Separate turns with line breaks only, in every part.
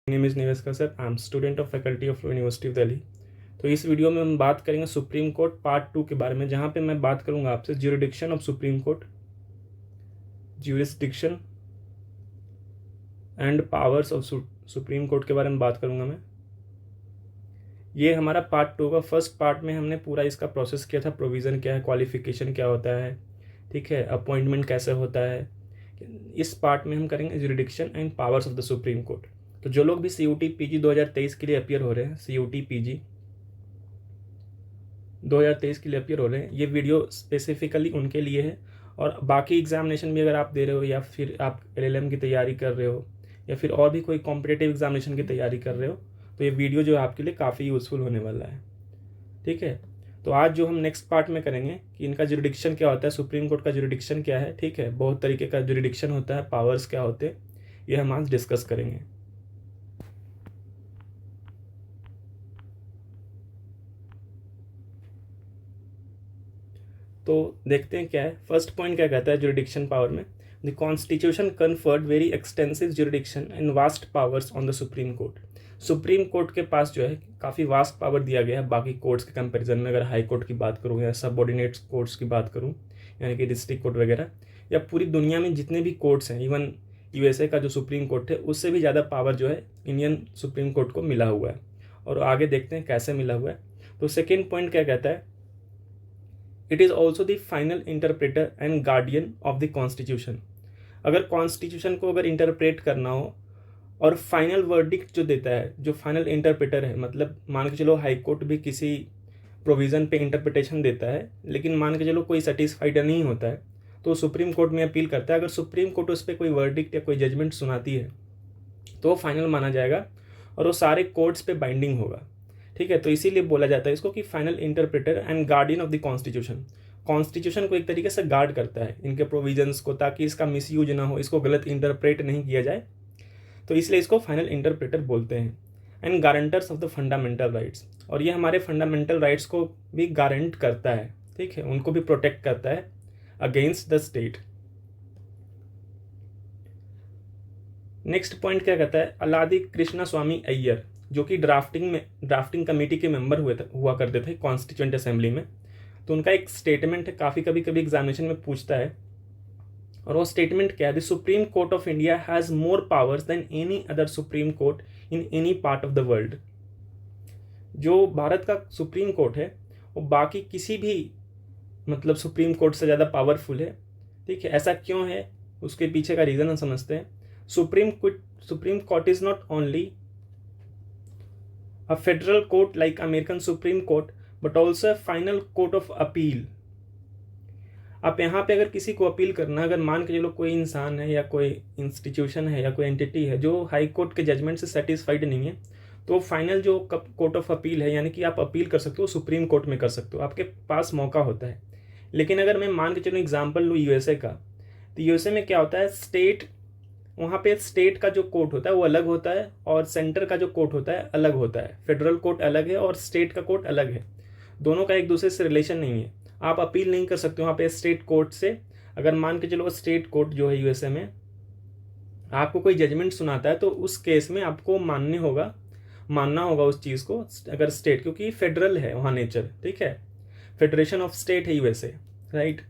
Name is निवेश sir, I am student of faculty of university of Delhi. तो इस video में हम बात करेंगे सुप्रीम कोर्ट पार्ट 2 के बारे में, जहाँ पे मैं बात करूँगा आपसे jurisdiction of supreme court, jurisdiction and powers of supreme court के बारे में बात करूँगा मैं। ये हमारा पार्ट 2 का फर्स्ट पार्ट में हमने पूरा इसका प्रोसेस किया था, प्रोविज़न क्या है, क्वालिफिकेशन क्या होता है, ठीक है, अपॉइंटमेंट कैसे होता है। इस पार्ट में हम करेंगे jurisdiction and powers of the supreme court. तो जो लोग भी CUT PG 2023 के लिए अपियर हो रहे हैं, CUT PG 2023 के लिए अपियर हो रहे हैं, ये वीडियो स्पेसिफिकली उनके लिए है। और बाकी एग्जामिनेशन भी अगर आप दे रहे हो, या फिर आप LLM की तैयारी कर रहे हो, या फिर और भी कोई कॉम्पिटिटिव एग्जामिनेशन की तैयारी कर रहे हो, तो ये वीडियो जो है आपके लिए काफ़ी यूज़फुल होने वाला है, ठीक है। तो आज जो हम नेक्स्ट पार्ट में करेंगे कि इनका ज्यूरिडिक्शन क्या होता है, सुप्रीम कोर्ट का ज्यूरिडिक्शन क्या है, ठीक है। बहुत तरीके का ज्यूरिडिक्शन होता है, पावर्स क्या होते हैं, ये हम आज डिस्कस करेंगे। तो देखते हैं क्या है। फर्स्ट पॉइंट क्या कहता है ज्यूरिडिक्शन पावर में, the constitution conferred very extensive jurisdiction and vast powers on the supreme court. Supreme court के पास जो है काफ़ी वास्ट पावर दिया गया है बाकी कोर्ट्स के कंपैरिजन में। अगर हाई कोर्ट की बात करूँ या सबऑर्डिनेट कोर्ट्स की बात करूँ, यानी कि डिस्ट्रिक्ट कोर्ट वगैरह, या पूरी दुनिया में जितने भी कोर्ट्स हैं, इवन USA का जो सुप्रीम कोर्ट है उससे भी ज़्यादा पावर जो है इंडियन सुप्रीम कोर्ट को मिला हुआ है। और आगे देखते हैं कैसे मिला हुआ है। तो सेकेंड पॉइंट क्या कहता है, it is also the final interpreter and guardian of the constitution. अगर कॉन्स्टिट्यूशन को अगर इंटरप्रेट करना हो और फाइनल वर्डिक्ट जो देता है, जो फाइनल इंटरप्रेटर है, मतलब मान के चलो हाई कोर्ट भी किसी प्रोविज़न पे इंटरप्रिटेशन देता है, लेकिन मान के चलो कोई सेटिस्फाइड नहीं होता है, तो सुप्रीम कोर्ट में अपील करता है। अगर सुप्रीम कोर्ट उस पर कोई वर्डिक्ट या कोई जजमेंट सुनाती है तो वो फाइनल माना जाएगा और वो सारे कोर्ट्स पे बाइंडिंग होगा, ठीक है। तो इसीलिए बोला जाता है इसको कि final interpreter and guardian of the constitution. Constitution को एक तरीके से गार्ड करता है, इनके प्रोविजंस को, ताकि इसका मिसयूज ना हो, इसको गलत इंटरप्रेट नहीं किया जाए, तो इसलिए इसको फाइनल इंटरप्रेटर बोलते हैं। And guarantors of the fundamental rights, और ये हमारे फंडामेंटल राइट्स को भी गारंट करता है, ठीक है, उनको भी प्रोटेक्ट करता है against the state. Next point क्या कहता है, अलादी कृष्णा स्वामी अय्यर, जो कि ड्राफ्टिंग कमेटी के मेंबर हुआ करते थे कॉन्स्टिट्यूएंट असेंबली में। तो उनका एक स्टेटमेंट है, काफ़ी कभी एग्जामिनेशन में पूछता है, और वो स्टेटमेंट क्या है, the supreme Court of India has more powers than any other Supreme Court in any part of the world. जो भारत का सुप्रीम कोर्ट है वो बाकी किसी भी मतलब सुप्रीम कोर्ट से ज़्यादा पावरफुल है, ठीक है। ऐसा क्यों है, उसके पीछे का रीज़न हम समझते हैं। Supreme court is not only a federal court like American Supreme Court but also a final court of appeal। आप यहाँ पे अगर किसी को अपील करना, अगर मान के चलो कोई इंसान है या कोई इंस्टीट्यूशन है या कोई एंटिटी है जो हाई कोर्ट के जजमेंट से सेटिस्फाइड नहीं है, तो फाइनल जो कोर्ट ऑफ अपील है, यानी कि आप अपील कर सकते हो सुप्रीम कोर्ट में कर सकते हो, आपके पास मौका होता है। लेकिन अगर मैं मान के चलो एग्जाम्पल लूँ USA का, तो USA में क्या होता है, वहाँ पे स्टेट का जो कोर्ट होता है वो अलग होता है और सेंटर का जो कोर्ट होता है अलग होता है। फेडरल कोर्ट अलग है और स्टेट का कोर्ट अलग है, दोनों का एक दूसरे से रिलेशन नहीं है। आप अपील नहीं कर सकते वहाँ पे स्टेट कोर्ट से। अगर मान के चलो स्टेट कोर्ट जो है USA में आपको कोई जजमेंट सुनाता है, तो उस केस में आपको मानना होगा उस चीज़ को, अगर स्टेट, क्योंकि फेडरल है वहाँ नेचर, ठीक है, फेडरेशन ऑफ स्टेट है USA, राइट।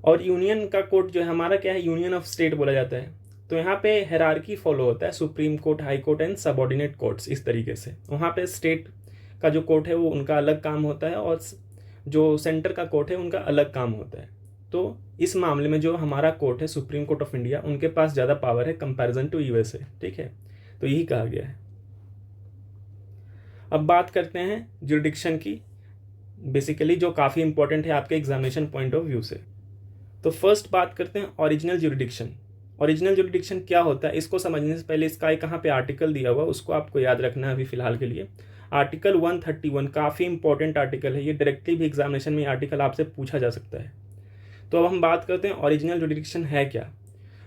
और यूनियन का कोर्ट जो है हमारा क्या है, यूनियन ऑफ स्टेट बोला जाता है। तो यहाँ पे हायरार्की फॉलो होता है, supreme court, high court and subordinate courts, इस तरीके से। वहाँ पे स्टेट का जो कोर्ट है वो उनका अलग काम होता है और जो सेंटर का कोर्ट है उनका अलग काम होता है। तो इस मामले में जो हमारा कोर्ट है सुप्रीम कोर्ट ऑफ इंडिया, उनके पास ज़्यादा पावर है कंपैरिजन टू USA, ठीक है। तो यही कहा गया है। अब बात करते हैं ज्यूरिडिक्शन की, बेसिकली जो काफ़ी इंपॉर्टेंट है आपके एग्जामिनेशन पॉइंट ऑफ व्यू से। तो फर्स्ट बात करते हैं ओरिजिनल ज्यूरिडिक्शन। ओरिजिनल ज्यूरिडिक्शन क्या होता है, इसको समझने से पहले इसका कहाँ पे आर्टिकल दिया हुआ उसको आपको याद रखना है अभी फिलहाल के लिए। आर्टिकल 131 काफ़ी इंपॉर्टेंट आर्टिकल है, ये डायरेक्टली भी एग्जामिनेशन में आर्टिकल आपसे पूछा जा सकता है। तो अब हम बात करते हैं ओरिजिनल ज्यूरिडिक्शन है क्या।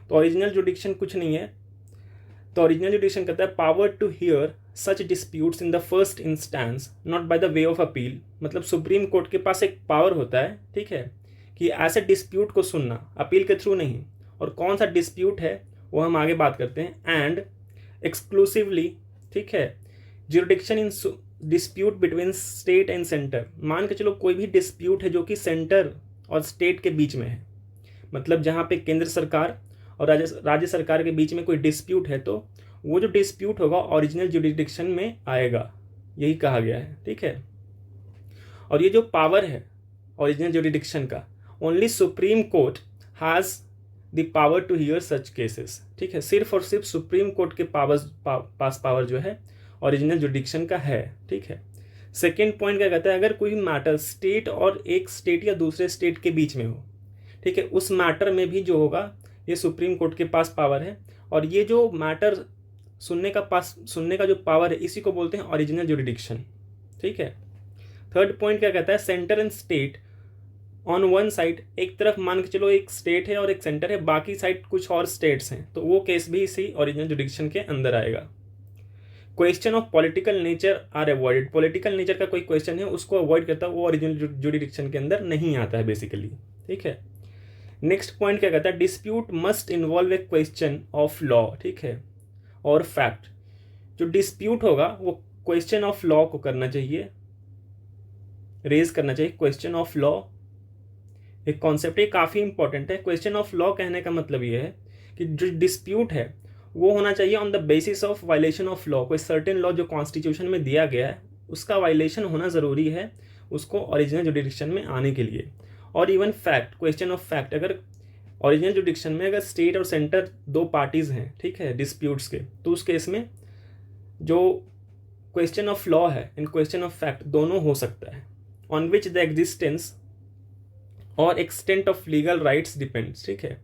तो ओरिजिनल ज्यूरिडिक्शन कुछ नहीं है। तो ओरिजिनल ज्यूरिडिक्शन कहता है power to hear such disputes in the first instance not by the way of appeal. मतलब सुप्रीम कोर्ट के पास एक पावर होता है, ठीक है, कि ऐसे डिस्प्यूट को सुनना, अपील के थ्रू नहीं। और कौन सा डिस्प्यूट है वो हम आगे बात करते हैं। एंड एक्सक्लूसिवली, ठीक है, jurisdiction in dispute between state and centre. मान के चलो कोई भी डिस्प्यूट है जो कि सेंटर और स्टेट के बीच में है, मतलब जहाँ पे केंद्र सरकार और राज्य सरकार के बीच में कोई डिस्प्यूट है, तो वो जो डिस्प्यूट होगा ओरिजिनल जुरिडिक्शन में आएगा, यही कहा गया है, ठीक है। और ये जो पावर है ओरिजिनल जुरिडिक्शन का, only Supreme Court has the power to hear such cases, ठीक है, सिर्फ और सिर्फ सुप्रीम कोर्ट के पास पावर जो है ओरिजिनल जुरिडिक्शन का है, ठीक है। सेकेंड पॉइंट क्या कहता है, अगर कोई मैटर स्टेट और एक स्टेट या दूसरे स्टेट के बीच में हो, ठीक है, उस मैटर में भी जो होगा ये सुप्रीम कोर्ट के पास पावर है, और ये जो मैटर सुनने का जो पावर है इसी को बोलते हैं ओरिजिनल जुरिडिक्शन, ठीक है। थर्ड पॉइंट क्या कहता है, centre and state on one side, एक तरफ मान के चलो एक स्टेट है और एक सेंटर है, बाकी साइड कुछ और स्टेट्स हैं, तो वो केस भी इसी ओरिजिनल जुरिडिक्शन के अंदर आएगा। Question of political nature are avoided, political nature का कोई क्वेश्चन है उसको अवॉइड करता है, वो ओरिजिनल जुरिडिक्शन के अंदर नहीं आता है बेसिकली, ठीक है। नेक्स्ट पॉइंट क्या कहता है, dispute must involve A question of law, ठीक है, और फैक्ट। जो डिस्प्यूट होगा वो क्वेश्चन ऑफ लॉ को करना चाहिए, रेज करना चाहिए। क्वेश्चन ऑफ लॉ एक कॉन्सेप्ट है, काफ़ी इंपॉर्टेंट है। क्वेश्चन ऑफ लॉ कहने का मतलब ये है कि जो डिस्प्यूट है वो होना चाहिए on the basis of violation of law, कोई सर्टेन लॉ जो कॉन्स्टिट्यूशन में दिया गया है उसका वायलेशन होना ज़रूरी है उसको ओरिजिनल जुरिडिक्शन में आने के लिए। और even fact, question of fact, अगर ओरिजिनल जुरिडिक्शन में अगर स्टेट और सेंटर दो पार्टीज हैं, ठीक है, डिस्प्यूट्स के, तो उस केस में जो क्वेश्चन ऑफ लॉ है एंड क्वेश्चन ऑफ फैक्ट दोनों हो सकता है, ऑन विच द एग्जिस्टेंस और extent of legal rights depends, ठीक है।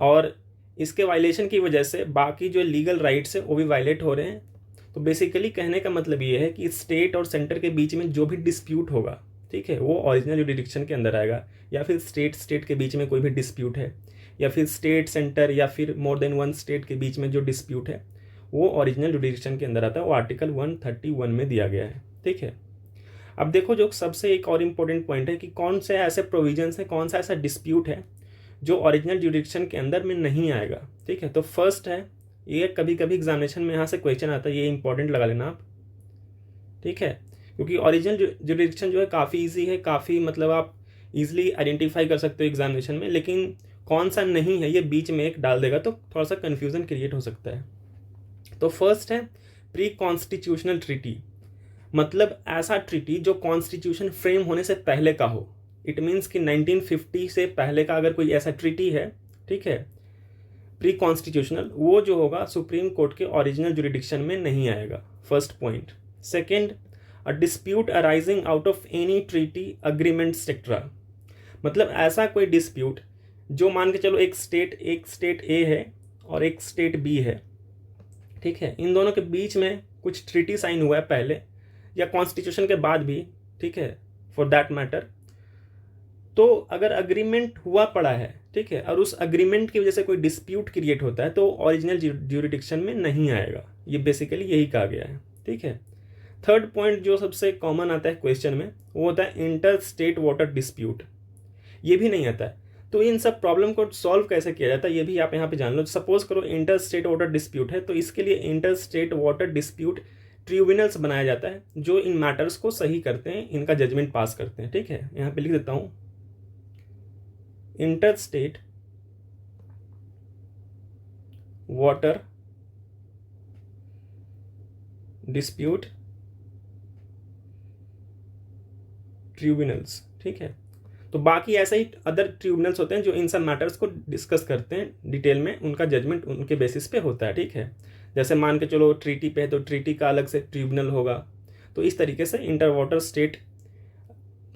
और इसके वायलेशन की वजह से बाकी जो लीगल राइट्स है वो भी वायलेट हो रहे हैं। तो बेसिकली कहने का मतलब ये है कि स्टेट और सेंटर के बीच में जो भी डिस्प्यूट होगा, ठीक है, वो ओरिजिनल जुरिडिक्शन के अंदर आएगा, या फिर स्टेट के बीच में कोई भी डिस्प्यूट है, या फिर स्टेट सेंटर या फिर मोर देन वन स्टेट के बीच में जो डिस्प्यूट है वो ओरिजिनल जुरिडिक्शन के अंदर आता है, वो आर्टिकल 131 में दिया गया है, ठीक है। अब देखो जो सबसे एक और इम्पोर्टेंट पॉइंट है कि कौन से ऐसे प्रोविजंस हैं, कौन सा ऐसा डिस्प्यूट है जो ओरिजिनल जुरिडिक्शन के अंदर में नहीं आएगा, ठीक है। तो फर्स्ट है, ये कभी कभी एग्जामिनेशन में यहाँ से क्वेश्चन आता है, ये इंपॉर्टेंट लगा लेना आप, ठीक है, क्योंकि ओरिजिनल जुरिडिक्शन जो है काफ़ी ईजी है, काफ़ी मतलब आप इजीली आइडेंटिफाई कर सकते हो एग्जामिनेशन में, लेकिन कौन सा नहीं है ये बीच में एक डाल देगा तो थोड़ा सा कन्फ्यूज़न क्रिएट हो सकता है। तो फर्स्ट है प्री कॉन्स्टिट्यूशनल ट्रीटी, मतलब ऐसा ट्रीटी जो कॉन्स्टिट्यूशन फ्रेम होने से पहले का हो। इट मीन्स कि 1950 से पहले का अगर कोई ऐसा ट्रीटी है, ठीक है, प्री कॉन्स्टिट्यूशनल, वो जो होगा सुप्रीम कोर्ट के ओरिजिनल जुरिडिक्शन में नहीं आएगा, first point. Second, a dispute arising out of any treaty agreement etcetera, मतलब ऐसा कोई डिस्प्यूट जो मान के चलो एक स्टेट ए है और एक स्टेट बी है, ठीक है, इन दोनों के बीच में कुछ ट्रीटी साइन हुआ है पहले या कॉन्स्टिट्यूशन के बाद भी, ठीक है, फॉर दैट मैटर। तो अगर अग्रीमेंट हुआ पड़ा है, ठीक है, और उस अग्रीमेंट की वजह से कोई डिस्प्यूट क्रिएट होता है तो ओरिजिनल ज्यूरिडिक्शन में नहीं आएगा, ये बेसिकली यही कहा गया है, ठीक है। थर्ड पॉइंट जो सबसे कॉमन आता है क्वेश्चन में वो होता है इंटर स्टेट वाटर डिस्प्यूट, ये भी नहीं आता है। तो इन सब प्रॉब्लम को सॉल्व कैसे किया जाता है ये भी आप यहाँ पे जान लो। सपोज करो इंटर स्टेट वाटर डिस्प्यूट है, तो इसके लिए inter state water dispute tribunals बनाया जाता है जो इन मैटर्स को सही करते हैं, इनका जजमेंट पास करते हैं, ठीक है। यहाँ पे लिख देता हूँ, inter state water dispute tribunals, ठीक है। तो बाकी ऐसे ही अदर ट्रिब्यूनल्स होते हैं जो इन सब मैटर्स को डिस्कस करते हैं डिटेल में, उनका जजमेंट उनके बेसिस पे होता है, ठीक है। जैसे मान के चलो ट्रीटी पे है तो ट्रीटी का अलग से ट्रिब्यूनल होगा, तो इस तरीके से इंटर वाटर स्टेट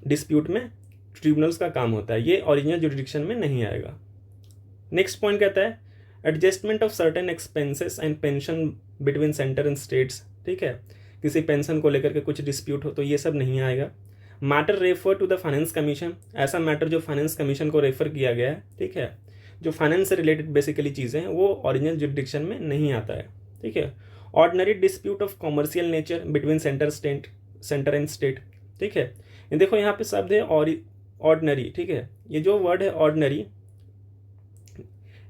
डिस्प्यूट में ट्रिब्यूनल्स का काम होता है, ये ओरिजिनल जुरिडिक्शन में नहीं आएगा। नेक्स्ट पॉइंट कहता है adjustment of certain expenses and pension between centre and states, ठीक है, किसी पेंशन को लेकर के कुछ डिस्प्यूट हो तो ये सब नहीं आएगा। Matter refer to the finance commission, ऐसा मैटर जो फाइनेंस कमीशन को रेफर किया गया है, ठीक है, जो फाइनेंस से रिलेटेड बेसिकली चीज़ें हैं वो ओरिजिनल जुरिडिक्शन में नहीं आता है, ठीक है। Ordinary dispute of commercial nature between centre and state, ठीक है। देखो यहाँ पे शब्द है ऑर्डिनरी, ठीक है, ये जो वर्ड है ऑर्डिनरी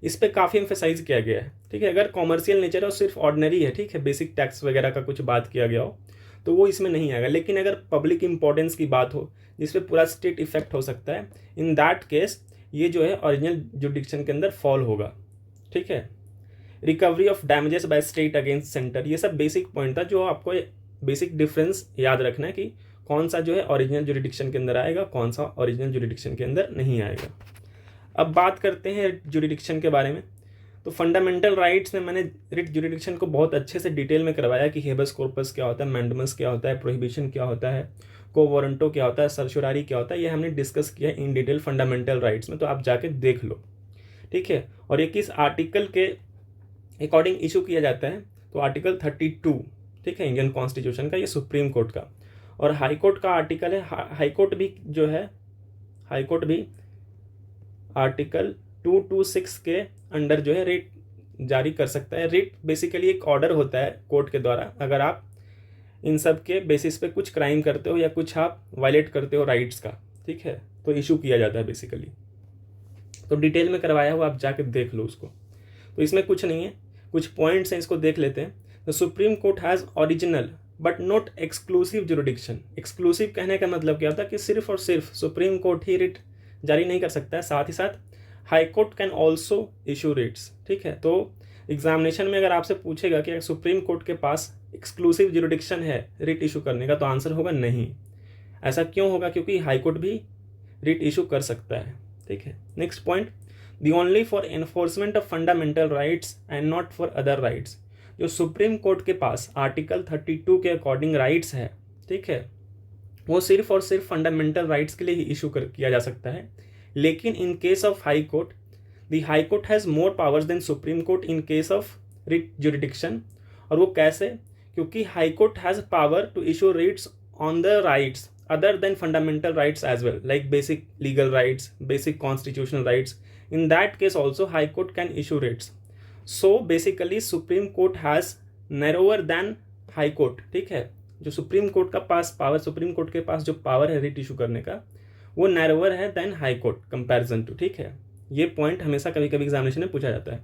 इस पे काफ़ी एम्फेसाइज किया गया है, ठीक है। अगर कॉमर्शियल नेचर है और सिर्फ ऑर्डिनरी है, ठीक है, बेसिक टैक्स वगैरह का कुछ बात किया गया हो तो वो इसमें नहीं आएगा। लेकिन अगर पब्लिक इंपॉर्टेंस की बात हो जिस पे पूरा स्टेट इफेक्ट हो सकता है, इन दैट केस ये जो है ओरिजिनल जुडिक्शन के अंदर फॉल होगा, ठीक है। Recovery of damages by state against centre, ये सब बेसिक पॉइंट था जो आपको बेसिक डिफरेंस याद रखना है कि कौन सा जो है ओरिजिनल जुडिक्शन के अंदर आएगा, कौन सा ओरिजिनल जुडिक्शन के अंदर नहीं आएगा। अब बात करते हैं जुडिक्शन के बारे में। तो फंडामेंटल राइट्स में मैंने रिट जुडिक्शन को बहुत अच्छे से डिटेल में करवाया कि हेबस कॉर्पस क्या होता है, मैंडमस क्या होता है, प्रोहिबिशन क्या होता है, को वारंटो क्या होता है, सर्चुरारी क्या होता है, ये हमने डिस्कस किया इन डिटेल फंडामेंटल राइट्स में, तो आप जाके देख लो, ठीक है। और ये किस आर्टिकल के अकॉर्डिंग इशू किया जाता है, तो आर्टिकल 32, ठीक है, इंडियन कॉन्स्टिट्यूशन का, ये सुप्रीम कोर्ट का। और हाई कोर्ट का आर्टिकल है, हाई कोर्ट भी जो है, हाई कोर्ट भी आर्टिकल 226 के अंडर जो है रिट जारी कर सकता है। रिट बेसिकली एक ऑर्डर होता है कोर्ट के द्वारा, अगर आप इन सब के बेसिस पे कुछ क्राइम करते हो या कुछ आप वायलेट करते हो राइट्स का, ठीक है, तो इशू किया जाता है बेसिकली। तो डिटेल में करवाया हुआ, आप जाके देख लो उसको। तो इसमें कुछ नहीं है, कुछ पॉइंट्स हैं, इसको देख लेते हैं। The supreme Court has original but not exclusive jurisdiction. Exclusive कहने का मतलब क्या होता है कि सिर्फ और सिर्फ सुप्रीम कोर्ट ही रिट जारी नहीं कर सकता है, साथ ही साथ high court can also issue Ritz, ठीक है। तो एग्जामिनेशन में अगर आपसे पूछेगा कि सुप्रीम कोर्ट के पास एक्सक्लूसिव जुरिडिक्शन है रिट इशू करने का, तो आंसर होगा नहीं। ऐसा क्यों होगा? क्योंकि हाई कोर्ट भी रिट इशू कर सकता है, ठीक है। Next point, the only for enforcement of fundamental rights and not for other rights. जो सुप्रीम कोर्ट के पास आर्टिकल 32 के अकॉर्डिंग राइट्स है, ठीक है, वो सिर्फ और सिर्फ फंडामेंटल राइट्स के लिए ही इशू किया जा सकता है। लेकिन in case of High Court, the High Court has more powers than Supreme Court in case of writ jurisdiction. और वो कैसे? क्योंकि High Court has power to issue writs on the rights other than fundamental rights as well, like basic legal rights, basic constitutional rights. In that case also high court can issue writs. So basically supreme court has narrower than high court, ठीक है। जो supreme court का पास power, supreme court के पास जो power है writ issue करने का, वो नैरोवर है than High Court comparison to, ठीक है। ये पॉइंट हमेशा कभी कभी एग्जामिनेशन में पूछा जाता है।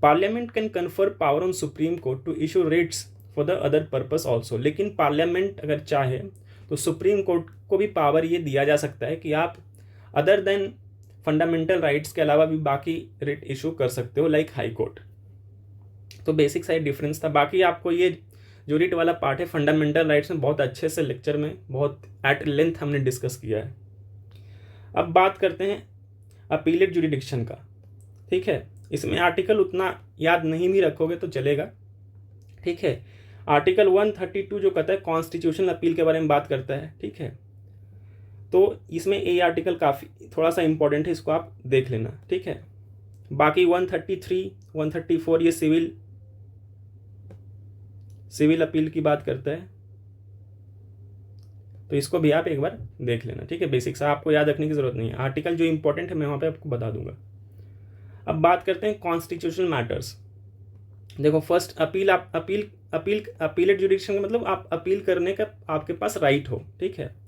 Parliament can confer power on Supreme Court to issue writs for the other purpose also. लेकिन पार्लियामेंट अगर चाहे तो सुप्रीम कोर्ट को भी पावर ये दिया जा सकता है कि आप अदर देन फंडामेंटल राइट्स के अलावा भी बाकी रिट इशू कर सकते हो, लाइक हाई कोर्ट। तो बेसिक साइड डिफरेंस था। बाकी आपको ये जो रिट वाला पार्ट है फंडामेंटल राइट्स में बहुत अच्छे से लेक्चर में बहुत एट लेंथ हमने डिस्कस किया है। अब बात करते हैं अपीलेट जुरिडिक्शन का, ठीक है। इसमें आर्टिकल उतना याद नहीं भी रखोगे तो चलेगा, ठीक है। आर्टिकल 132 जो कहता है कॉन्स्टिट्यूशनल अपील के बारे में बात करता है, ठीक है। तो इसमें ये आर्टिकल काफ़ी थोड़ा सा इंपॉर्टेंट है, इसको आप देख लेना, ठीक है। बाकी 133, 134 ये सिविल अपील की बात करता है, तो इसको भी आप एक बार देख लेना, ठीक है। बेसिक्स आपको याद रखने की जरूरत नहीं है, आर्टिकल जो इंपॉर्टेंट है मैं वहाँ पे आपको बता दूंगा। अब बात करते हैं कॉन्स्टिट्यूशनल मैटर्स। देखो फर्स्ट अपीलेट जुडिक्शन का मतलब आप अपील करने का आपके पास राइट हो, ठीक है।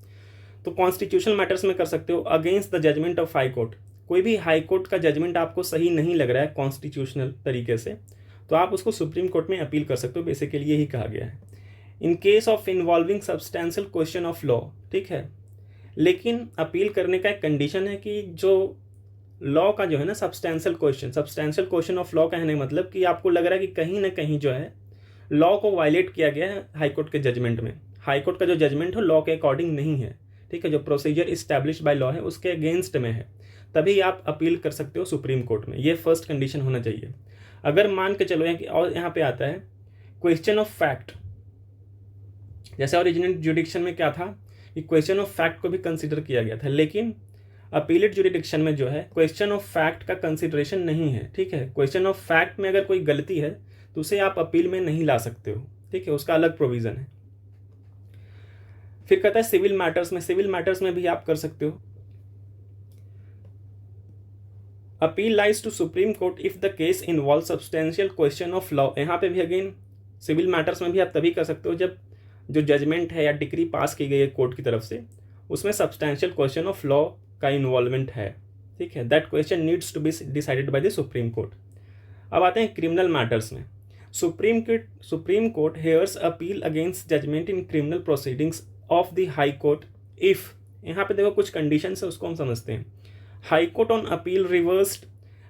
तो कॉन्स्टिट्यूशनल मैटर्स में कर सकते हो against the judgement of High Court. कोई भी हाई कोर्ट का जजमेंट आपको सही नहीं लग रहा है कॉन्स्टिट्यूशनल तरीके से, तो आप उसको सुप्रीम कोर्ट में अपील कर सकते हो, बेसिकली यही कहा गया है। इन case of involving substantial question of law, ठीक है। लेकिन अपील करने का एक कंडीशन है कि जो लॉ का जो है ना सब्सटेंशियल क्वेश्चन ऑफ लॉ कहने का मतलब कि आपको लग रहा है कि कहीं ना कहीं जो है लॉ को वायलेट किया गया है हाई कोर्ट के जजमेंट में, हाई कोर्ट का जो जजमेंट हो लॉ के अकॉर्डिंग नहीं है, ठीक है। जो प्रोसीजर इस्टेब्लिश बाय लॉ है उसके अगेंस्ट में है, तभी आप अपील कर सकते हो सुप्रीम कोर्ट में। ये फर्स्ट कंडीशन होना चाहिए। अगर मान के चलो और यहाँ पे आता है क्वेश्चन ऑफ फैक्ट, जैसे ओरिजिनल जुडिक्शन में क्या था कि क्वेश्चन ऑफ फैक्ट को भी कंसिडर किया गया था, लेकिन अपीलेट जुडिक्शन में जो है क्वेश्चन ऑफ फैक्ट का कंसिडरेशन नहीं है, ठीक है। क्वेश्चन ऑफ फैक्ट में अगर कोई गलती है तो उसे आप अपील में नहीं ला सकते हो, ठीक है, उसका अलग प्रोविजन है। फिर कहता है सिविल मैटर्स में भी आप कर सकते हो। Appeal lies to Supreme Court if the case involve substantial question of law. यहाँ पे भी अगेन सिविल मैटर्स में भी आप तभी कर सकते हो जब जो जजमेंट है या डिक्री पास की गई है कोर्ट की तरफ से उसमें सब्सटेंशियल क्वेश्चन ऑफ लॉ का इन्वॉल्वमेंट है, ठीक है। That question needs to be decided by the supreme Court. अब आते हैं क्रिमिनल मैटर्स में। Supreme Court hears appeal against judgement in criminal proceedings of the High Court if, यहाँ पे देखो कुछ कंडीशन है उसको हम समझते हैं। High court on appeal reversed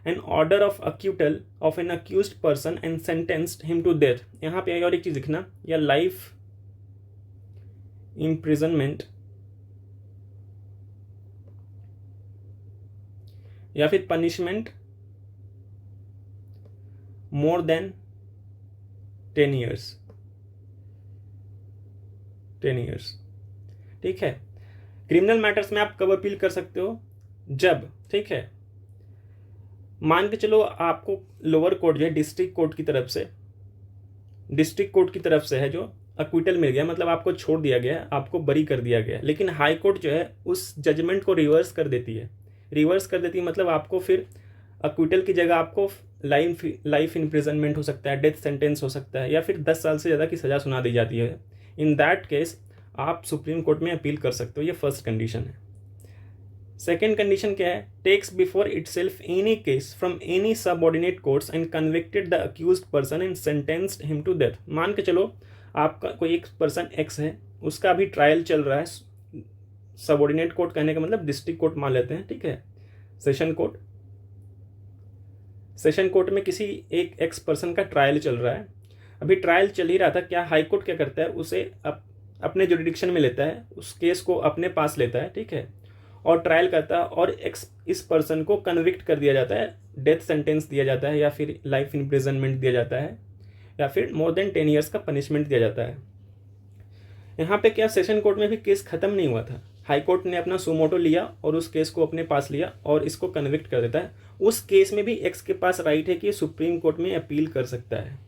an order of acquittal of an accused person and sentenced him to death. यहाँ पे और एक चीज लिखना, या लाइफ इम्प्रिजनमेंट या फिर पनिशमेंट मोर देन 10 years। ठीक है। क्रिमिनल मैटर्स में आप कब अपील कर सकते हो? जब, ठीक है, मान के चलो आपको लोअर कोर्ट जो है डिस्ट्रिक्ट कोर्ट की तरफ से है जो अक्विटल मिल गया, मतलब आपको छोड़ दिया गया, आपको बरी कर दिया गया, लेकिन हाई कोर्ट जो है उस जजमेंट को रिवर्स कर देती है। मतलब आपको फिर अक्विटल की जगह आपको लाइफ इम्प्रिजनमेंट हो सकता है, डेथ सेंटेंस हो सकता है, या फिर 10 साल से ज़्यादा की सज़ा सुना दी जाती है। इन दैट केस आप सुप्रीम कोर्ट में अपील कर सकते हो। ये फर्स्ट कंडीशन है। सेकेंड कंडीशन क्या है? Takes before itself any case from any subordinate courts and convicted the accused person and sentenced him to death. मान के चलो आपका कोई एक पर्सन एक्स है, उसका अभी ट्रायल चल रहा है, सबऑर्डिनेट कोर्ट कहने का मतलब डिस्ट्रिक्ट कोर्ट मान लेते हैं, ठीक है, सेशन कोर्ट में किसी एक एक्स पर्सन का ट्रायल चल रहा है। अभी ट्रायल चल ही रहा था, क्या हाई कोर्ट क्या करता है, उसे अपने जुरिडिक्शन में लेता है, उस केस को अपने पास लेता है, ठीक है, और ट्रायल करता है, और इस पर्सन को कन्विक्ट कर दिया जाता है, डेथ सेंटेंस दिया जाता है, या फिर लाइफ इम्प्रिजनमेंट दिया जाता है, या फिर मोर देन 10 years का पनिशमेंट दिया जाता है। यहाँ पे क्या सेशन कोर्ट में भी केस खत्म नहीं हुआ था, हाई कोर्ट ने अपना सुमोटो लिया और उस केस को अपने पास लिया और इसको कन्विक्ट कर देता है। उस केस में भी एक्स के पास राइट है कि सुप्रीम कोर्ट में अपील कर सकता है,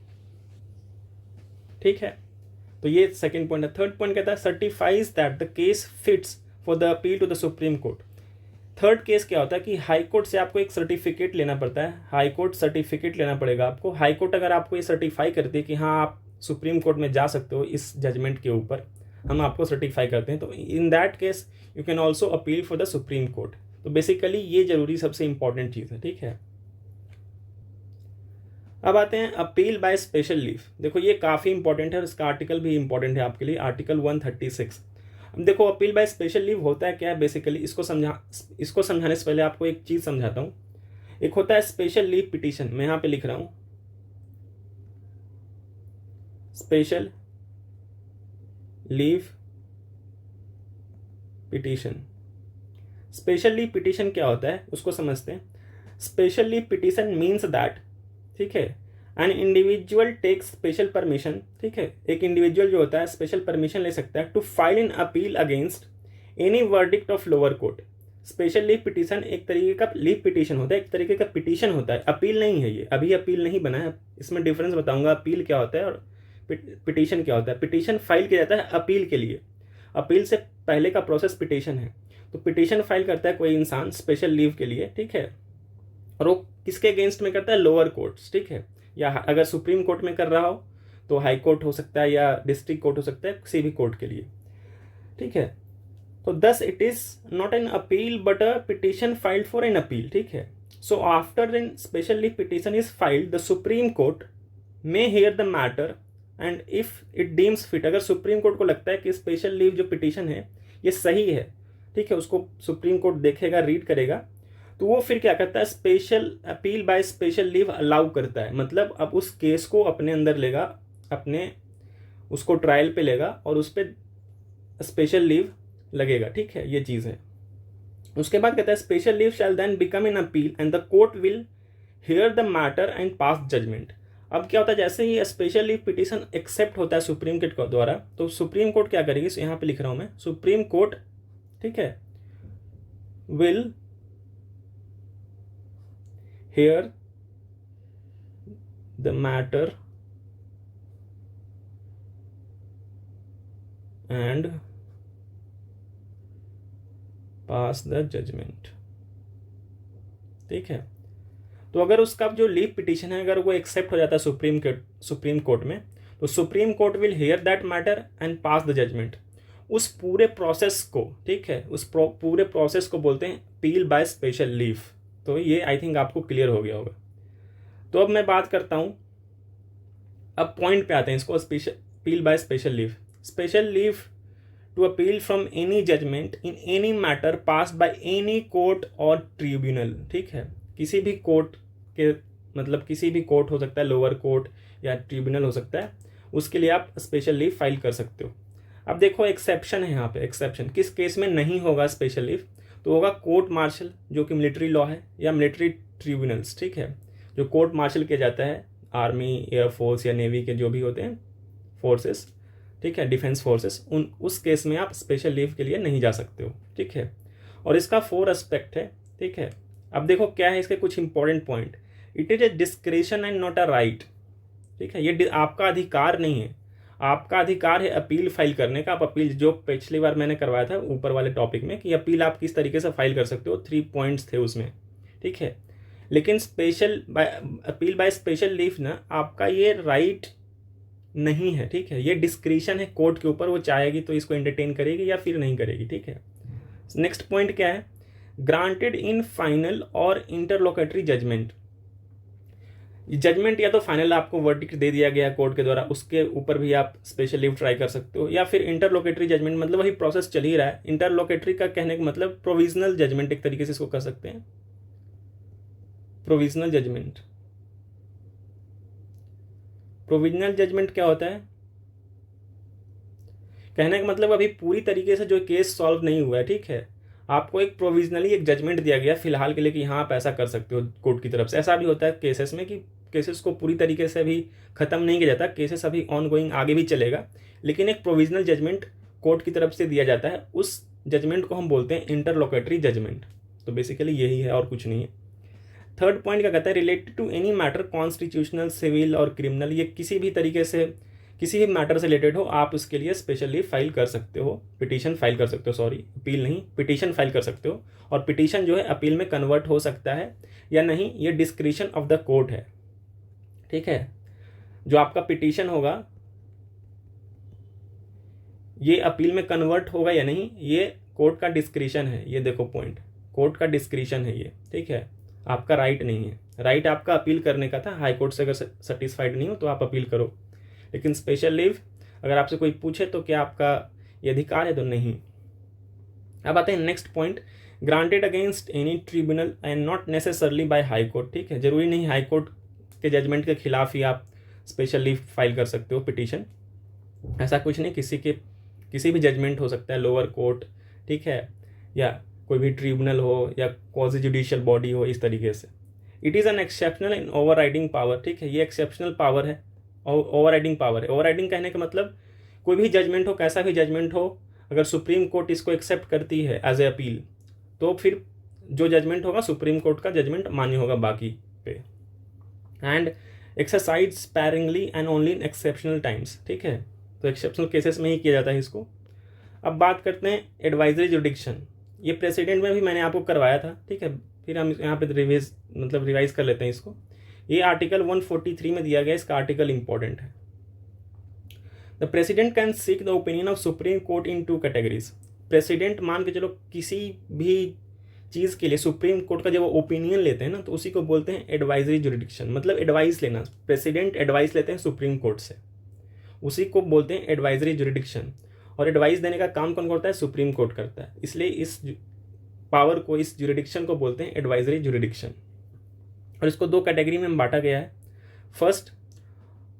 ठीक है। तो ये सेकंड पॉइंट है। थर्ड पॉइंट कहता है certifies that the case fits for the appeal to the supreme court. Third case क्या होता है कि हाई कोर्ट से आपको एक सर्टिफिकेट लेना पड़ता है, हाई कोर्ट सर्टिफिकेट लेना पड़ेगा आपको। हाई कोर्ट अगर आपको ये सर्टिफाई करती है कि हाँ आप सुप्रीम कोर्ट में जा सकते हो इस जजमेंट के ऊपर, हम आपको सर्टिफाई करते हैं, तो इन that case you can also appeal for the supreme court. तो बेसिकली ये जरूरी सबसे इंपॉर्टेंट चीज़ है, ठीक है। अब आते हैं अपील बाय स्पेशल लीव। देखो ये काफ़ी इंपॉर्टेंट है और इसका आर्टिकल भी इंपॉर्टेंट है आपके लिए, आर्टिकल 136। अब देखो अपील बाय स्पेशल लीव होता है क्या है बेसिकली, इसको समझाने से पहले आपको एक चीज़ समझाता हूँ। एक होता है स्पेशल लीव पिटीशन, मैं यहाँ पे लिख रहा हूँ special leave petition. Special leave petition क्या होता है उसको समझते हैं। Special leave petition means that, ठीक है, an individual takes special permission, ठीक है, एक इंडिविजुअल जो होता है स्पेशल परमिशन ले सकता है to file in appeal against any verdict of lower court. Special leave petition एक तरीके का लीव पिटीशन होता है, एक तरीके का पिटीशन होता है, अपील नहीं है ये, अभी अपील नहीं बना है, इसमें डिफरेंस बताऊंगा अपील क्या होता है और पिटीशन क्या होता है। पिटीशन फाइल किया जाता है अपील के लिए, अपील से पहले का प्रोसेस पिटीशन है। तो पिटीशन फाइल करता है कोई इंसान स्पेशल लीव के लिए, ठीक है, और वो किसके अगेंस्ट में करता है? लोअर कोर्ट्स, ठीक है, या अगर सुप्रीम कोर्ट में कर रहा हो तो हाई कोर्ट हो सकता है या डिस्ट्रिक्ट कोर्ट हो सकता है, किसी भी कोर्ट के लिए, ठीक है। तो thus it is not an appeal but a petition filed for an appeal, ठीक है। So after an special leave petition is filed the supreme court may hear the matter and if it deems fit. अगर supreme court को लगता है कि special leave जो petition है ये सही है, ठीक है, उसको सुप्रीम कोर्ट देखेगा, रीड करेगा, तो वो फिर क्या करता है, special appeal by special leave allow करता है। मतलब अब उस केस को अपने अंदर लेगा, अपने उसको ट्रायल पे लेगा और उस पर स्पेशल लीव लगेगा, ठीक है, ये चीज़ है। उसके बाद कहता है special leave shall then become an appeal and the court will hear the matter and pass judgement. अब क्या होता है, जैसे ही स्पेशल लीव पिटीशन एक्सेप्ट होता है सुप्रीम कोर्ट द्वारा, तो सुप्रीम कोर्ट क्या करेगी, यहाँ पे लिख रहा हूँ मैं, सुप्रीम कोर्ट, ठीक है, will hear the matter and pass the judgment, ठीक है। तो अगर उसका जो लीव पिटीशन है अगर वो एक्सेप्ट हो जाता है सुप्रीम कोर्ट में, तो supreme court will hear that matter and pass the judgement. उस पूरे प्रोसेस को, ठीक है, उस पूरे प्रोसेस को बोलते हैं अपील बाय स्पेशल लीव। तो ये आई थिंक आपको क्लियर हो गया होगा। तो अब मैं बात करता हूँ, अब पॉइंट पे आते हैं, इसको special appeal by special leave. Special leave to appeal from any judgement in any matter pass by any court और ट्रिब्यूनल। ठीक है, किसी भी कोर्ट के, मतलब किसी भी कोर्ट हो सकता है, लोअर कोर्ट या ट्रिब्यूनल हो सकता है, उसके लिए आप स्पेशल लीव फाइल कर सकते हो। अब देखो एक्सेप्शन है यहाँ पे, एक्सेप्शन किस केस में नहीं होगा स्पेशल लीव, तो होगा कोर्ट मार्शल जो कि मिलिट्री लॉ है, या मिलिट्री ट्रिब्यूनल्स। ठीक है, जो कोर्ट मार्शल किया जाता है आर्मी, एयरफोर्स या नेवी के जो भी होते हैं फोर्सेस, ठीक है, डिफेंस फोर्सेस, उस केस में आप स्पेशल लीव के लिए नहीं जा सकते हो। ठीक है, और इसका 4 एस्पेक्ट है। ठीक है, अब देखो क्या है इसके कुछ important point. It is a discretion and not a right. ठीक है, ये आपका अधिकार नहीं है, आपका अधिकार है अपील फाइल करने का। आप अपील, जो पिछली बार मैंने करवाया था ऊपर वाले टॉपिक में, कि अपील आप किस तरीके से फाइल कर सकते हो, 3 पॉइंट्स थे उसमें। ठीक है, लेकिन special appeal by special leave ना, आपका ये राइट नहीं है। ठीक है, ये डिस्क्रिशन है कोर्ट के ऊपर, वो चाहेगी तो इसको एंटरटेन करेगी या फिर नहीं करेगी। ठीक है, नेक्स्ट पॉइंट क्या है, ग्रांटेड इन फाइनल और इंटरलोकेटरी जजमेंट। जजमेंट या तो फाइनल आपको वर्डिक्ट दे दिया गया कोर्ट के द्वारा, उसके ऊपर भी आप स्पेशल लीव ट्राई कर सकते हो, या फिर इंटरलोकेटरी जजमेंट, मतलब वही प्रोसेस चल ही रहा है। इंटरलोकेटरी का कहने का मतलब प्रोविजनल जजमेंट, एक तरीके से इसको कर सकते हैं, प्रोविजनल जजमेंट। प्रोविजनल जजमेंट क्या होता है, कहने का मतलब अभी पूरी तरीके से जो केस सॉल्व नहीं हुआ है। ठीक है, आपको एक प्रोविजनली एक जजमेंट दिया गया फिलहाल के लिए कि हाँ आप ऐसा कर सकते हो कोर्ट की तरफ से। ऐसा भी होता है केसेस में कि केसेस को पूरी तरीके से अभी खत्म नहीं किया जाता, केसेस अभी ऑन गोइंग आगे भी चलेगा, लेकिन एक प्रोविजनल जजमेंट कोर्ट की तरफ से दिया जाता है, उस जजमेंट को हम बोलते हैं इंटरलोकेटरी जजमेंट। तो बेसिकली यही है और कुछ नहीं है। थर्ड पॉइंट क्या कहता है, related to any matter constitutional, civil और क्रिमिनल। ये किसी भी तरीके से किसी भी मैटर से रिलेटेड हो, आप उसके लिए स्पेशली फाइल कर सकते हो, पिटीशन फाइल कर सकते हो, सॉरी अपील नहीं, पिटीशन फाइल कर सकते हो। और पिटीशन जो है अपील में कन्वर्ट हो सकता है या नहीं, ये डिस्क्रिशन ऑफ द कोर्ट है। ठीक है, जो आपका पिटीशन होगा ये अपील में कन्वर्ट होगा या नहीं, ये कोर्ट का डिस्क्रिशन है। ये देखो पॉइंट, कोर्ट का डिस्क्रिशन है ये। ठीक है, आपका राइट नहीं है। राइट आपका अपील करने का था, हाई कोर्ट से अगर सेटिस्फाइड नहीं हो तो आप अपील करो, लेकिन स्पेशल लीव अगर आपसे कोई पूछे तो क्या आपका ये अधिकार है, तो नहीं। अब आते हैं next point, granted against any tribunal and not necessarily by high court. ठीक है, जरूरी नहीं हाई कोर्ट के जजमेंट के खिलाफ ही आप स्पेशल लीव फाइल कर सकते हो पिटीशन, ऐसा कुछ नहीं। किसी भी जजमेंट हो सकता है, लोअर कोर्ट, ठीक है, या कोई भी ट्रिब्यूनल हो या क्वाजी जुडिशियल बॉडी हो, इस तरीके से। It is an exceptional in over riding power. ठीक है, ये एक्सेप्शनल पावर है, ओवर राइडिंग पावर है। ओवर राइडिंग कहने का मतलब कोई भी जजमेंट हो, कैसा भी जजमेंट हो, अगर सुप्रीम कोर्ट इसको एक्सेप्ट करती है एज ए अपील, तो फिर जो जजमेंट होगा सुप्रीम कोर्ट का जजमेंट मान्य होगा बाकी पे। And exercise sparingly and only in exceptional times. ठीक है, तो एक्सेप्शनल केसेस में ही किया जाता है इसको। अब बात करते हैं एडवाइजरी जुडिक्शन। ये प्रेसिडेंट में भी मैंने आपको करवाया था। ठीक है, फिर हम यहाँ पे रिवाइज कर लेते हैं इसको। ये आर्टिकल 143 में दिया गया, इसका आर्टिकल इंपॉर्टेंट है। The president can seek the opinion of supreme Court in 2 categories. President मान के चलो किसी भी चीज़ के लिए सुप्रीम कोर्ट का जब वो ओपिनियन लेते हैं ना, तो उसी को बोलते हैं एडवाइजरी जुडिक्शन, मतलब एडवाइस लेना। प्रेसिडेंट एडवाइस लेते हैं सुप्रीम कोर्ट से, उसी को बोलते हैं एडवाइजरी जुडिक्शन। और एडवाइस देने का काम कौन करता है, सुप्रीम कोर्ट करता है। इसलिए इस पावर को, इस जुरिडिक्शन को बोलते हैं एडवाइजरी जुरिडिक्शन। और इसको 2 कैटेगरी में बांटा गया है। First,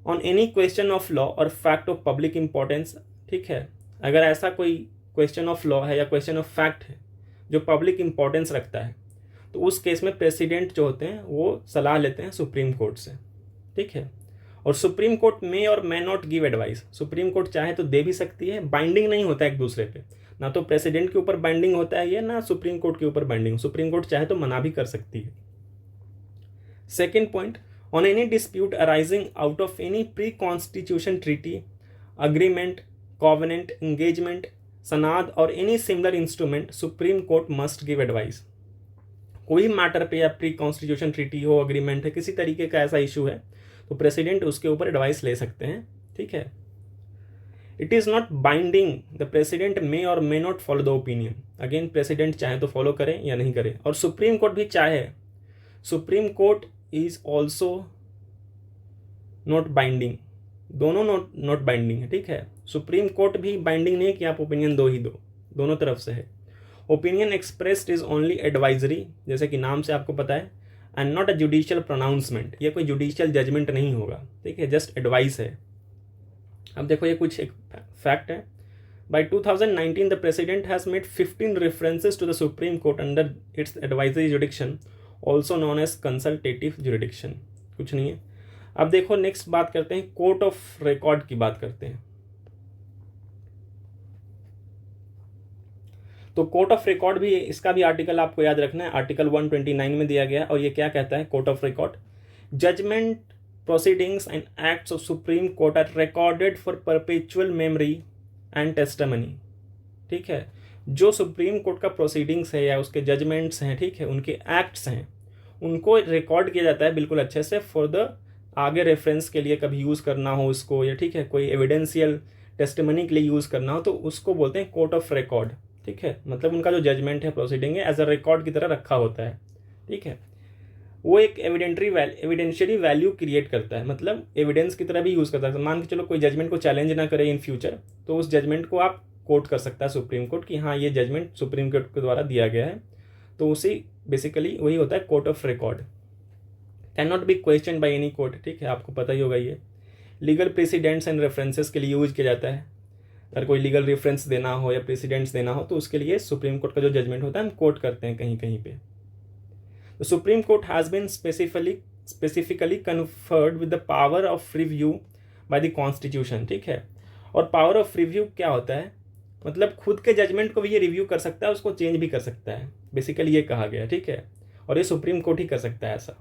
on any question of law और फैक्ट ऑफ पब्लिक इंपॉर्टेंस। ठीक है, अगर ऐसा कोई क्वेश्चन ऑफ लॉ है या क्वेश्चन ऑफ फैक्ट है जो पब्लिक इंपॉर्टेंस रखता है, तो उस केस में प्रेसिडेंट जो होते हैं वो सलाह लेते हैं सुप्रीम कोर्ट से। ठीक है, और सुप्रीम कोर्ट में और may not give advice. Supreme court चाहे तो दे भी सकती है, बाइंडिंग नहीं होता एक दूसरे पे, ना तो प्रेसिडेंट के ऊपर बाइंडिंग होता है ये, ना सुप्रीम कोर्ट के ऊपर बाइंडिंग। सुप्रीम कोर्ट चाहे तो मना भी कर सकती है। Second point, on any dispute arising out of any pre constitution treaty, agreement, covenant, engagement, सनाद और any similar instrument, supreme court must give advice. कोई मैटर पे या प्री कॉन्स्टिट्यूशन ट्रीटी हो, अग्रीमेंट है, किसी तरीके का ऐसा इशू है, तो प्रेसिडेंट उसके ऊपर एडवाइस ले सकते हैं। ठीक है, it is not binding, the president may और may not follow the opinion. Again president चाहे तो फॉलो करें या नहीं करें, और सुप्रीम कोर्ट भी चाहे। Supreme court is also not binding, दोनों नॉट बाइंडिंग है, ठीक है। सुप्रीम कोर्ट भी बाइंडिंग नहीं है कि आप ओपिनियन दो ही दो, दोनों तरफ से है। Opinion expressed is only advisory, जैसे कि नाम से आपको पता है, and not a judicial pronouncement, ये कोई जुडिशियल जजमेंट नहीं होगा, ठीक है, जस्ट एडवाइस है। अब देखो ये कुछ एक फैक्ट है। By 2019, the President has made 15 references to the Supreme Court under its advisory jurisdiction, also known as consultative jurisdiction। कुछ नहीं है। अब देखो नेक्स्ट बात करते हैं, कोर्ट ऑफ रिकॉर्ड की बात करते हैं। तो कोर्ट ऑफ रिकॉर्ड भी, इसका भी आर्टिकल आपको याद रखना है, आर्टिकल 129 में दिया गया है। और ये क्या कहता है, court of record, judgment, proceedings and acts of supreme court are recorded for perpetual memory and testimony, ठीक है। जो सुप्रीम कोर्ट का प्रोसीडिंग्स है या उसके जजमेंट्स हैं, ठीक है, उनके एक्ट्स हैं, उनको रिकॉर्ड किया जाता है बिल्कुल अच्छे से, फॉर द आगे रेफरेंस के लिए कभी यूज़ करना हो उसको, या ठीक है कोई एविडेंशियल टेस्टिमनी के लिए यूज़ करना हो, तो उसको बोलते हैं कोर्ट ऑफ रिकॉर्ड, ठीक है। मतलब उनका जो जजमेंट है, प्रोसीडिंग है, एज अ रिकॉर्ड की तरह रखा होता है, ठीक है। वो एक एविडेंशियरी वैल्यू क्रिएट करता है, मतलब एविडेंस की तरह भी यूज़ करता है। मान के चलो कोई जजमेंट को चैलेंज ना करे इन फ्यूचर, तो उस जजमेंट को आप कोर्ट कर सकता है सुप्रीम कोर्ट कि हाँ ये जजमेंट सुप्रीम कोर्ट के द्वारा दिया गया है, तो उसी बेसिकली वही होता है court of record. Can not be question by any court, ठीक है, आपको पता ही होगा। ये लीगल प्रेसिडेंट्स एंड रेफरेंसेस के लिए यूज किया जाता है। अगर कोई लीगल रेफरेंस देना हो या प्रेसिडेंट्स देना हो, तो उसके लिए सुप्रीम कोर्ट का जो जजमेंट होता है हम कोर्ट करते हैं कहीं कहीं पे। The Supreme Court has been specifically conferred with the power of review by the Constitution, ठीक है। और पावर ऑफ रिव्यू क्या होता है, मतलब खुद के जजमेंट को भी ये रिव्यू कर सकता है, उसको चेंज भी कर सकता है, बेसिकली ये कहा गया, ठीक है। और ये सुप्रीम कोर्ट ही कर सकता है ऐसा।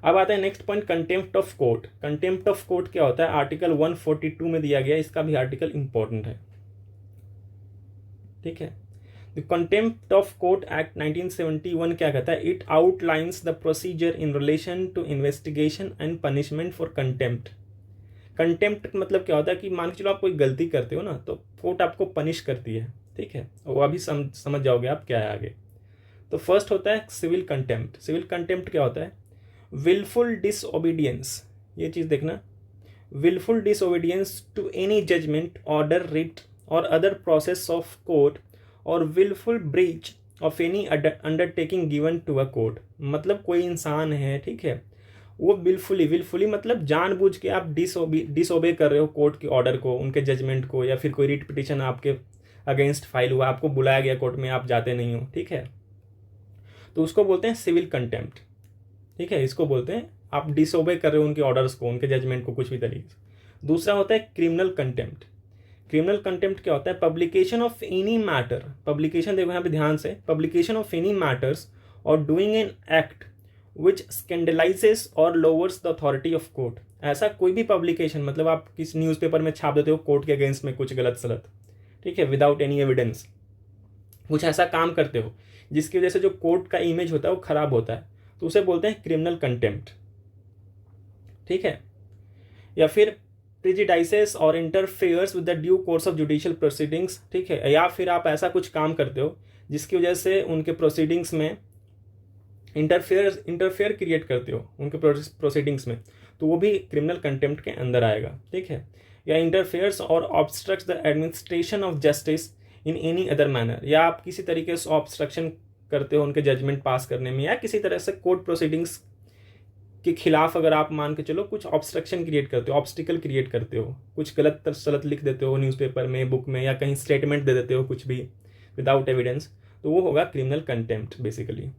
अब आता है next point, contempt of court. Contempt of court क्या होता है, आर्टिकल 142 में दिया गया, इसका भी आर्टिकल इंपॉर्टेंट है, ठीक है। The contempt of court act 1971 क्या कहता है, it outlines the procedure in relation to investigation and punishment for contempt. Contempt मतलब क्या होता है कि मान के चलो आप कोई गलती करते हो ना, तो कोर्ट आपको पनिश करती है, ठीक है। वो अभी समझ जाओगे आप क्या है आगे। तो फर्स्ट होता है सिविल कंटेम्प्ट। सिविल कंटेम्प्ट क्या होता है, विलफुल डिसओबीडियंस, ये चीज़ देखना, wilful disobedience to any judgement, order, writ और अदर प्रोसेस ऑफ कोर्ट और wilful breach of any undertaking given to a court. मतलब कोई इंसान है, ठीक है, वो विलफुली मतलब जानबूझ के आप डिसओबे कर रहे हो कोर्ट के ऑर्डर को, उनके जजमेंट को, या फिर कोई रिट पिटिशन आपके अगेंस्ट फाइल हुआ, आपको बुलाया गया कोर्ट में, आप जाते नहीं हो, ठीक है, तो उसको बोलते हैं सिविल कंटेम्प्ट, ठीक है। इसको बोलते हैं आप डिसओबे कर रहे हो उनके ऑर्डर्स को, उनके जजमेंट को कुछ भी तरीके से। दूसरा होता है क्रिमिनल कंटेम्प्ट। क्रिमिनल कंटेम्प्ट क्या होता है, publication of any matter, publication देखो यहाँ पे ध्यान से, पब्लिकेशन ऑफ एनी मैटर्स और डूइंग एन एक्ट विच स्कैंडलाइजेस और lowers the authority of court. ऐसा कोई भी पब्लिकेशन, मतलब आप किस न्यूज़पेपर में छाप देते हो कोर्ट के अगेंस्ट में कुछ गलत सलत, ठीक है, विदाउट एनी एविडेंस, कुछ ऐसा काम करते हो जिसकी वजह से जो कोर्ट का इमेज होता है वो खराब होता है, तो उसे बोलते हैं क्रिमिनल कंटेम्प्ट, ठीक है। या फिर प्रिजिडाइसेस और interferes with the due course of judicial proceedings, ठीक है। या फिर आप ऐसा कुछ काम करते हो जिसकी वजह से उनके प्रोसीडिंग्स में इंटरफेयर क्रिएट करते हो उनके प्रोसीडिंग्स में, तो वो भी क्रिमिनल कंटेम्प्ट के अंदर आएगा, ठीक है। या इंटरफेयर्स और obstructs the administration of justice in any other manner, या आप किसी तरीके से ऑब्स्ट्रक्शन करते हो उनके जजमेंट पास करने में, या किसी तरह से कोर्ट प्रोसीडिंग्स के खिलाफ अगर आप मान के चलो कुछ ऑब्स्ट्रक्शन क्रिएट करते हो, ऑब्स्टिकल क्रिएट करते हो, कुछ गलत सलत लिख देते हो न्यूज़पेपर में, बुक में, या कहीं स्टेटमेंट दे देते हो कुछ भी विदाउट एविडेंस, तो वो होगा क्रिमिनल कंटेम्प्ट बेसिकली।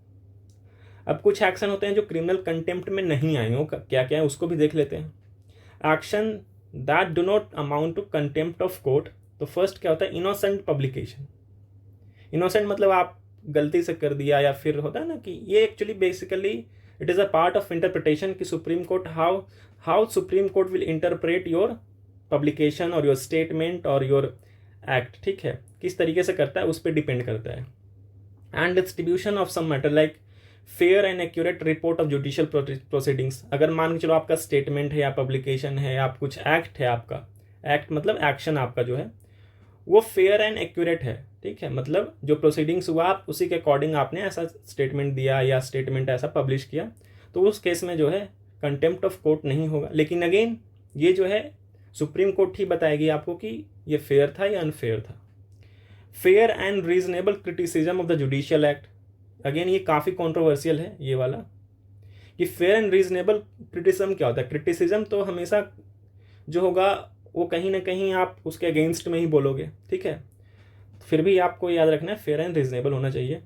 अब कुछ एक्शन होते हैं जो क्रिमिनल कंटेम्प्ट में नहीं आए हो, क्या क्या है उसको भी देख लेते हैं। Action that do not amount to contempt of court. तो फर्स्ट क्या होता है, इनोसेंट पब्लिकेशन। इनोसेंट मतलब आप गलती से कर दिया, या फिर होता है ना कि ये actually basically it is a part of interpretation कि supreme court how supreme court will interpret your publication और योर स्टेटमेंट और योर एक्ट, ठीक है, किस तरीके से करता है उस पर डिपेंड करता है। And distribution of some matter like fair and accurate report of judicial proceedings. अगर मान के चलो आपका स्टेटमेंट है या पब्लिकेशन है या कुछ एक्ट है, आपका एक्ट मतलब एक्शन आपका जो है वो फेयर एंड एक्यूरेट है, ठीक है, मतलब जो प्रोसीडिंग्स हुआ आप उसी के अकॉर्डिंग आपने ऐसा स्टेटमेंट दिया या स्टेटमेंट ऐसा पब्लिश किया, तो उस केस में जो है कंटेम्प्ट ऑफ कोर्ट नहीं होगा। लेकिन अगेन ये जो है सुप्रीम कोर्ट ही बताएगी आपको कि ये फेयर था या अनफेयर था। Fair and reasonable criticism of the judicial act, again ये काफ़ी कॉन्ट्रोवर्शियल है ये वाला, कि फेयर एंड रीजनेबल क्रिटिसिज्म क्या होता है। क्रिटिसिज्म तो हमेशा जो होगा वो कहीं ना कहीं आप उसके अगेंस्ट में ही बोलोगे, ठीक है। फिर भी आपको याद रखना है फेयर एंड रीजनेबल होना चाहिए।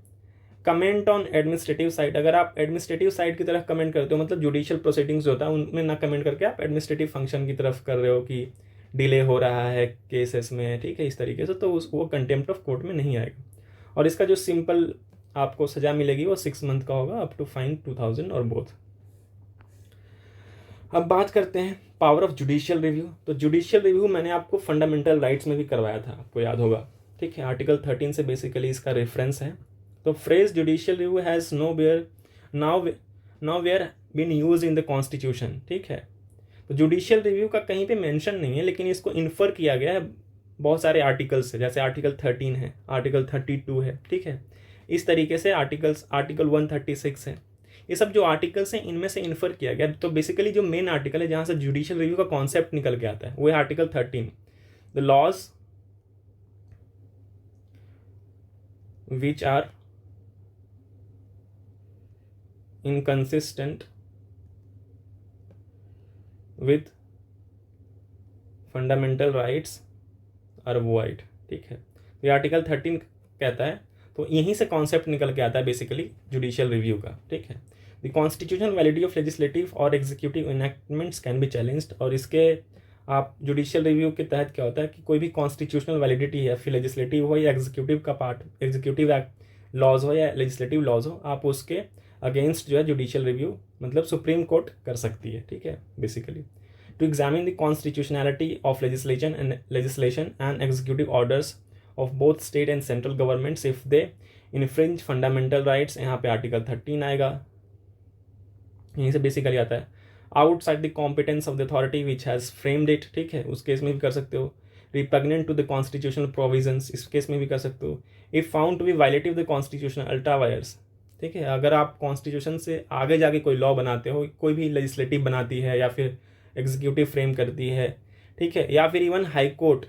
कमेंट ऑन एडमिनिस्ट्रेटिव साइड, अगर आप एडमिनिस्ट्रेटिव साइड की तरफ कमेंट करते हो, मतलब जुडिशियल प्रोसीडिंग्स जो होता है उनमें ना कमेंट करके आप एडमिनिस्ट्रेटिव फंक्शन की तरफ कर रहे हो कि डिले हो रहा है केसेस में, ठीक है, इस तरीके से, तो वो कंटेम्प्ट ऑफ कोर्ट में नहीं आएगा। और इसका जो सिंपल आपको सजा मिलेगी वो 6 मंथ का होगा, अप टू फाइन 2000 और बोथ। अब बात करते हैं पावर ऑफ जुडिशियल रिव्यू। तो जुडिशियल रिव्यू मैंने आपको फंडामेंटल राइट्स में भी करवाया था, आपको याद होगा, ठीक है। आर्टिकल 13 से बेसिकली इसका रेफरेंस है। तो phrase judicial review has nowhere been use in the constitution, ठीक है। तो जुडिशियल रिव्यू का कहीं पे मेंशन नहीं है, लेकिन इसको इन्फर किया गया है बहुत सारे आर्टिकल से, जैसे आर्टिकल 13 है, आर्टिकल 32 है, ठीक है। इस तरीके से आर्टिकल 136 है, ये सब जो आर्टिकल्स हैं इनमें से इन्फर किया गया। तो बेसिकली जो मेन आर्टिकल है जहाँ से जुडिशियल रिव्यू का कॉन्सेप्ट निकल के आता है वो है article 13, the laws which are inconsistent with fundamental rights are void, ठीक है। ये आर्टिकल 13 कहता है, तो यहीं से कॉन्सेप्ट निकल के आता है बेसिकली जुडिशियल रिव्यू का, ठीक है। The constitutional validity of legislative और एग्जीक्यूटिव इनैक्टमेंट्स कैन बी चैलेंज्ड, और इसके आप जुडिशियल रिव्यू के तहत क्या होता है कि कोई भी कॉन्स्टिट्यूशनल वैलिडिटी है, फिर लेजिस्लेटिव हो या एग्जीक्यूटिव का पार्ट, एग्जीक्यूटिव एक्ट लॉज हो या लेजिस्लेटिव लॉज हो, आप उसके अगेंस्ट जो है जुडिशियल रिव्यू मतलब सुप्रीम कोर्ट कर सकती है, ठीक है। Basically to examine the constitutionality of legislation and executive orders of both state and central governments if they infringe fundamental rights, यहाँ पे आर्टिकल 13 आएगा, यहीं से बेसिकली आता है। Outside the competence of the authority which has framed it, ठीक है, उस केस में भी कर सकते हो। Repugnant to the constitutional provisions, इस केस में भी कर सकते हो। If found to be violative the constitution, ultra vires, ठीक है। अगर आप कॉन्स्टिट्यूशन से आगे जाके कोई लॉ बनाते हो, कोई भी लेजिस्लेटिव बनाती है या फिर एग्जीक्यूटिव फ्रेम करती है, ठीक है, या फिर इवन हाई कोर्ट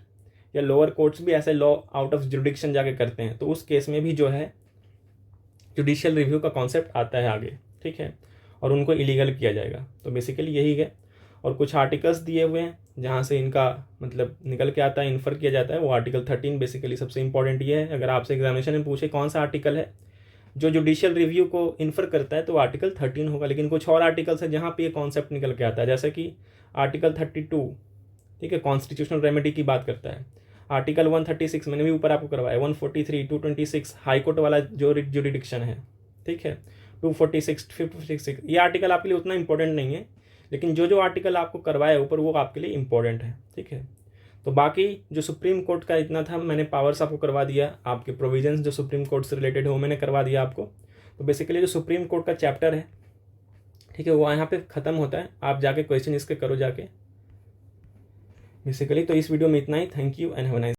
या लोअर कोर्ट्स भी ऐसे लॉ आउट ऑफ जुरिडिक्शन जाके करते हैं, तो उस केस में भी जो है जुडिशियल रिव्यू का कॉन्सेप्ट आता है आगे, ठीक है, और उनको इलीगल किया जाएगा। तो बेसिकली यही है। और कुछ आर्टिकल्स दिए हुए हैं जहाँ से इनका मतलब निकल के आता है, इन्फर किया जाता है, वो आर्टिकल 13 बेसिकली सबसे इंपॉर्टेंट ये है। अगर आपसे एग्जामिनेशन में पूछे कौन सा आर्टिकल है जो जुडिशियल रिव्यू को इन्फर करता है, तो आर्टिकल 13 होगा। लेकिन कुछ और आर्टिकल्स है जहाँ पे ये कॉन्सेप्ट निकल के आता है, जैसे कि आर्टिकल 32, ठीक है, कॉन्स्टिट्यूशनल रेमेडी की बात करता है। आर्टिकल 136 मैंने भी ऊपर आपको करवाया, 143, 226 हाई कोर्ट वाला जो जुरिडिक्शन है, ठीक है, 246, 556, ये आर्टिकल आपके लिए उतना इंपॉर्टेंट नहीं है, लेकिन जो जो आर्टिकल आपको करवाया ऊपर वो आपके लिए इंपॉर्टेंट है, ठीक है। तो बाकी जो सुप्रीम कोर्ट का इतना था, मैंने पावर्स आपको करवा दिया, आपके प्रोविजंस जो सुप्रीम कोर्ट से रिलेटेड है वो मैंने करवा दिया आपको। तो बेसिकली जो सुप्रीम कोर्ट का चैप्टर है, ठीक है, वो यहाँ पे ख़त्म होता है। आप जाके क्वेश्चन इसके करो जाके बेसिकली। तो इस वीडियो में इतना ही। Thank you and have a nice